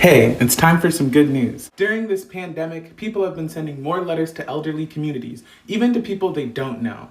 Hey, it's time for some good news. During this pandemic, people have been sending more letters to elderly communities, even to people they don't know.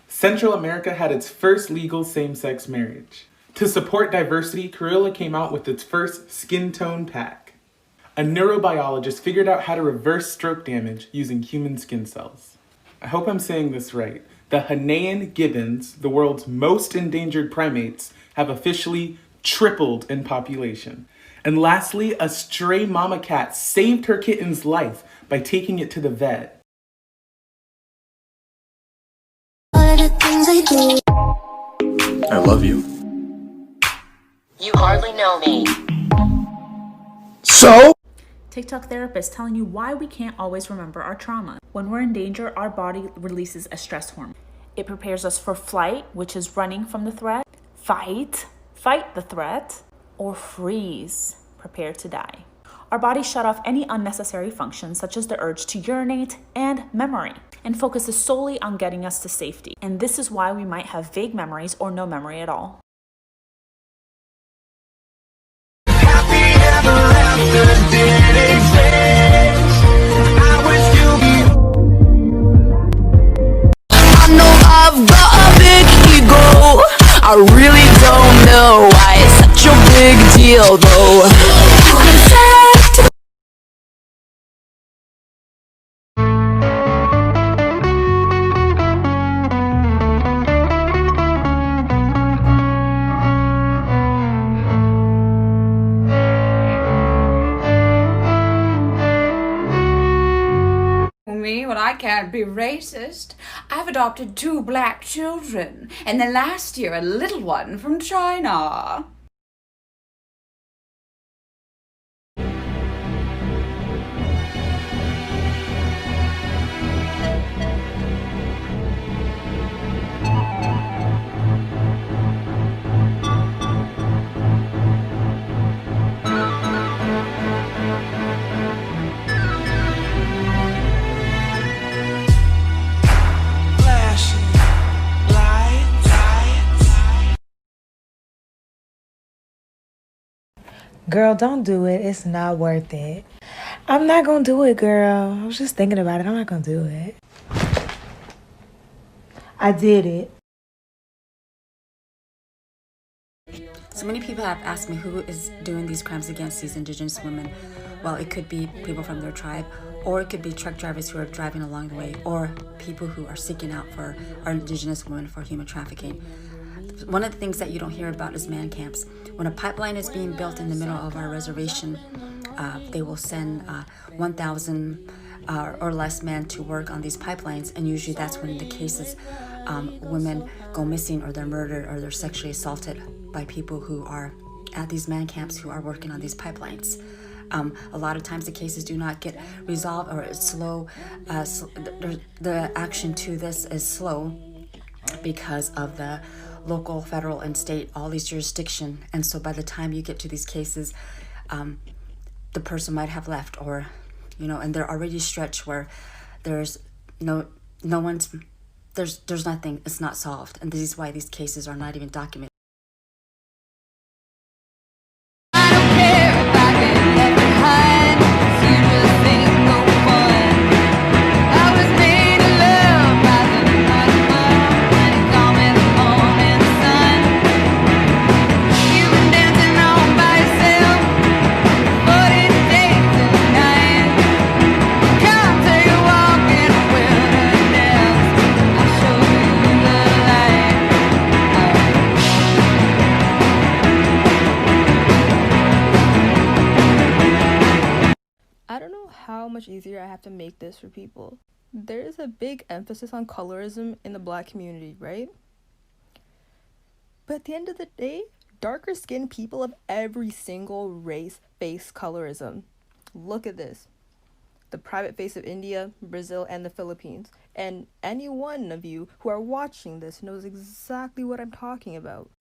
Central America had its first legal same-sex marriage. To support diversity, Karilla came out with its first skin tone pack. A neurobiologist figured out how to reverse stroke damage using human skin cells. I hope I'm saying this right. The Hanayan gibbons, the world's most endangered primates, have officially tripled in population. And lastly, a stray mama cat saved her kitten's life by taking it to the vet. I love you. You hardly know me. So? TikTok therapist telling you why we can't always remember our trauma. When we're in danger, our body releases a stress hormone. It prepares us for flight, which is running from the threat, fight the threat, or freeze, prepare to die. Our bodies shut off any unnecessary functions such as the urge to urinate and memory, and focuses solely on getting us to safety. And this is why we might have vague memories or no memory at all. I've got a big ego. I really don't know why it's such a big deal though. Me, well, I can't be racist. I've adopted 2 black children, and then last year a little one from China. Girl, don't do it. It's not worth it. I'm not gonna do it, girl. I was just thinking about it. I'm not gonna do it. I did it. So many people have asked me who is doing these crimes against these indigenous women. Well, it could be people from their tribe, or it could be truck drivers who are driving along the way, or people who are seeking out for our indigenous women for human trafficking. One of the things that you don't hear about is man camps. When a pipeline is being built in the middle of our reservation, they will send 1,000 or less men to work on these pipelines, and usually that's when the cases, women go missing or they're murdered or they're sexually assaulted by people who are at these man camps who are working on these pipelines. A lot of times the cases do not get resolved, or it's slow. The action to this is slow because of the local, federal, and state, all these jurisdiction. And so by the time you get to these cases, the person might have left, or, and they're already stretched where there's there's nothing, it's not solved. And this is why these cases are not even documented. Easier I have to make this for people. There is a big emphasis on colorism in the Black community, right? But at the end of the day, darker skinned people of every single race face colorism. Look at this. The private face of India, Brazil, and the Philippines. And any one of you who are watching this knows exactly what I'm talking about.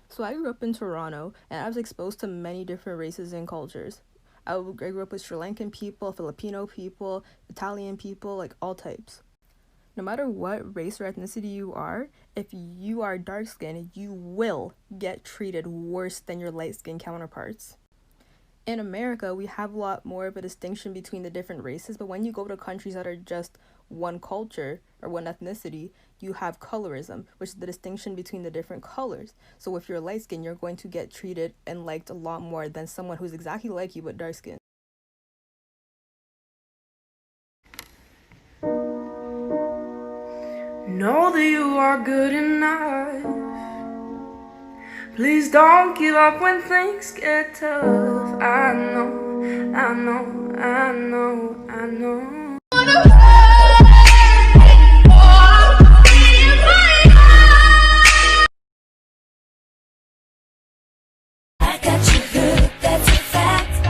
So I grew up in Toronto, and I was exposed to many different races and cultures. I grew up with Sri Lankan people, Filipino people, Italian people, like all types. No matter what race or ethnicity you are, if you are dark-skinned, you will get treated worse than your light-skinned counterparts. In America, we have a lot more of a distinction between the different races, but when you go to countries that are just one culture or one ethnicity, you have colorism, which is the distinction between the different colors. So if you're light skinned, you're going to get treated and liked a lot more than someone who's exactly like you but dark skinned. Know that you are good enough. Please don't give up when things get tough. I know, I know, I know, I know. I got you good, that's a fact.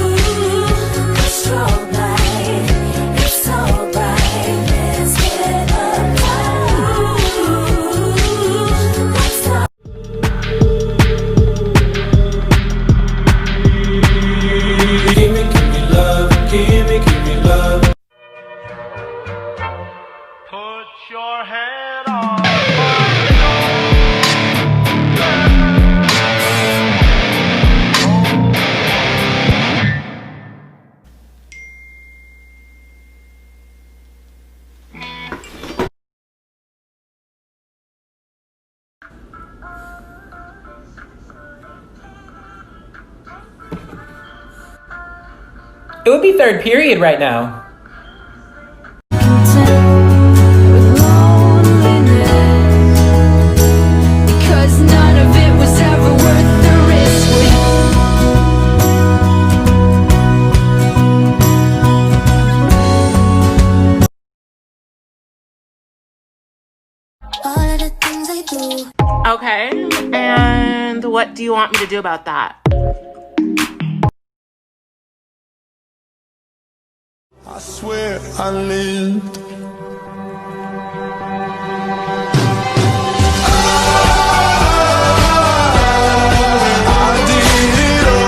Ooh, it's alright, it's alright. Let's get up high. Ooh, let's talk. Give me love, give me love. Put your head on. It would be third period right now. Because none of it was ever worth the risk. All of the things I do. Okay, and what do you want me to do about that? I swear I lived. I did it all.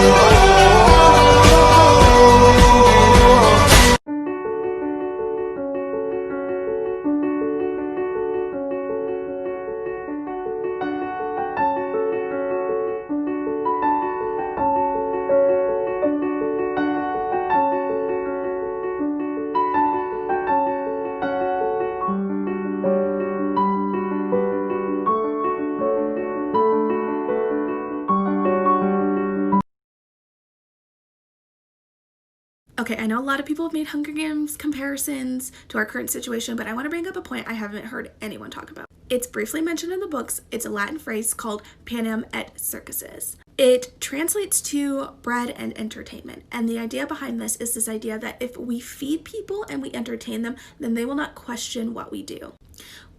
Okay, I know a lot of people have made Hunger Games comparisons to our current situation, but I want to bring up a point I haven't heard anyone talk about. It's briefly mentioned in the books. It's a Latin phrase called panem et circenses. It translates to bread and entertainment, and the idea behind this is this idea that if we feed people and we entertain them, then they will not question what we do.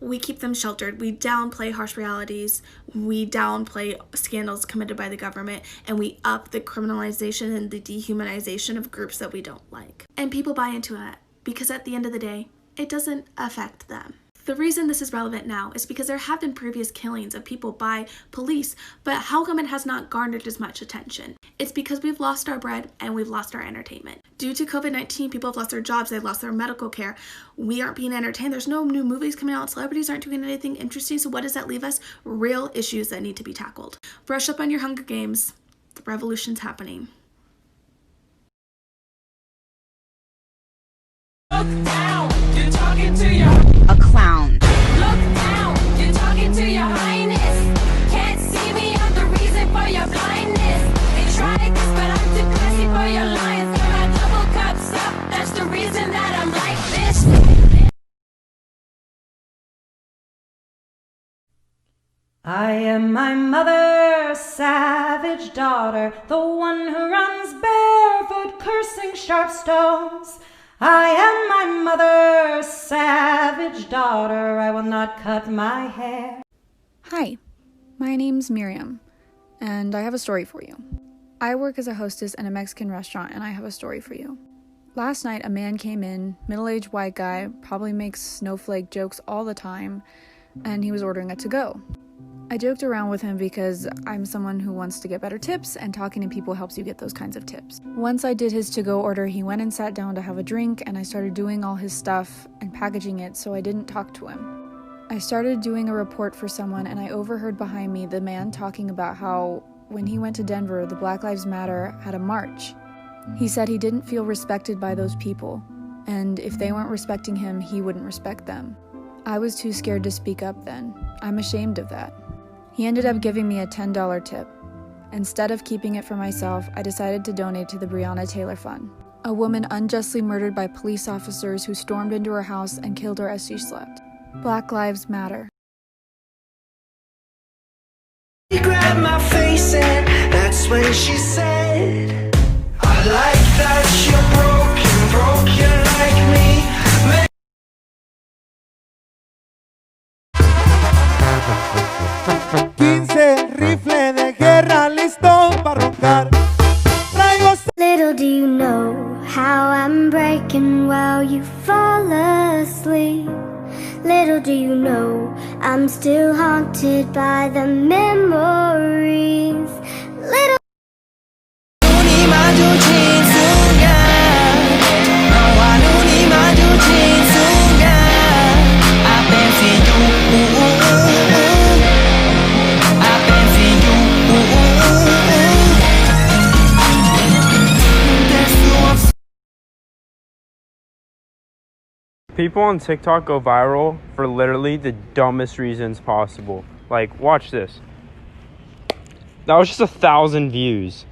We keep them sheltered, we downplay harsh realities, we downplay scandals committed by the government, and we up the criminalization and the dehumanization of groups that we don't like. And people buy into it because at the end of the day, it doesn't affect them. The reason this is relevant now is because there have been previous killings of people by police, but how come it has not garnered as much attention? It's because we've lost our bread and we've lost our entertainment. Due to COVID-19, people have lost their jobs, they've lost their medical care. We aren't being entertained. There's no new movies coming out. Celebrities aren't doing anything interesting. So what does that leave us? Real issues that need to be tackled. Brush up on your Hunger Games. The revolution's happening. Look down, you're talking to your a clown. Look down, you're talking to your highness. Can't see me, I'm the reason for your blindness. They tried this, but I'm too classy for your lines. Got my double cups up, that's the reason that I'm like this. I am my mother's savage daughter, the one who runs barefoot, cursing sharp stones. I am my mother's savage daughter, I will not cut my hair. Hi, my name's Miriam, and I have a story for you. I work as a hostess in a Mexican restaurant, and I have a story for you. Last night, a man came in, middle-aged white guy, probably makes snowflake jokes all the time, and he was ordering a to-go. I joked around with him because I'm someone who wants to get better tips, and talking to people helps you get those kinds of tips. Once I did his to-go order, he went and sat down to have a drink, and I started doing all his stuff and packaging it, so I didn't talk to him. I started doing a report for someone, and I overheard behind me the man talking about how when he went to Denver, the Black Lives Matter had a march. He said he didn't feel respected by those people, and if they weren't respecting him, he wouldn't respect them. I was too scared to speak up then. I'm ashamed of that. He ended up giving me a $10 tip. Instead of keeping it for myself, I decided to donate to the Breonna Taylor Fund, a woman unjustly murdered by police officers who stormed into her house and killed her as she slept. Black Lives Matter. She grabbed my face and that's when she said, I like that you're broken like me. Rifle de guerra listo para roncar. Little do you know how I'm breaking while you fall asleep. Little do you know I'm still haunted by the memories. Little People on TikTok go viral for literally the dumbest reasons possible. Like, watch this. That was just 1,000 views.